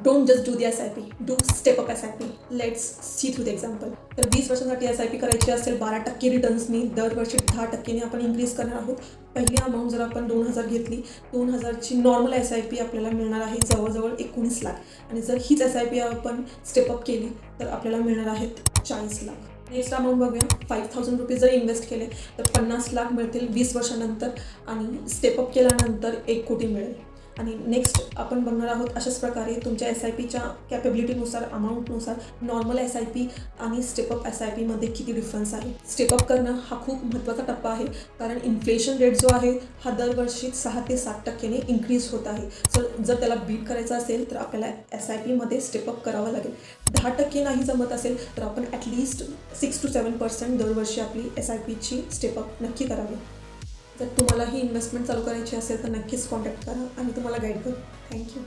Don't just do the SIP, do step up SIP. Let's see through the example. तर 20 वर्षांसाठी SIP करायची असेल 12% रिटर्न्सनी दरवर्षी 10%ने आपण इन्क्रीज करणार आहोत. पहिली अमाऊंट जर आपण 2,000 घेतली, 2,000ची नॉर्मल SIP आपल्याला मिळणार आहे जवळजवळ 19 लाख. आणि जर हीच SIP आपण स्टेपअप केली तर आपल्याला मिळणार आहेत 40 लाख. नेक्स्ट अमाऊंट बघूया. 5,000 रुपीज जर इन्व्हेस्ट केले तर 50 लाख मिळतील 20 वर्षानंतर आणि स्टेपअप केल्यानंतर 1 कोटी मिळेल. आणि नेक्स्ट आपण बघणार आहोत अशाच प्रकारे तुमच्या SIPच्या कॅपेबिलिटीनुसार अमाऊंटनुसार नॉर्मल SIP आणि स्टेपअप SIPमध्ये किती डिफरन्स आहे. स्टेपअप करणं हा खूप महत्त्वाचा टप्पा आहे कारण इन्फ्लेशन रेट जो आहे हा दरवर्षी 6 ते 7% इन्क्रीज होत आहे. जर त्याला बीट करायचं असेल तर आपल्याला SIPमध्ये स्टेपअप करावं लागेल. 10% नाही जमत असेल तर आपण ॲटलिस्ट 6 to 7% दरवर्षी आपली SIPची स्टेपअप नक्की करावी. जर तुम्हाला ही इन्व्हेस्टमेंट चालू करायची असेल तर नक्कीच कॉन्टॅक्ट करा आणि तुम्हाला गाईड करू. थँक्यू.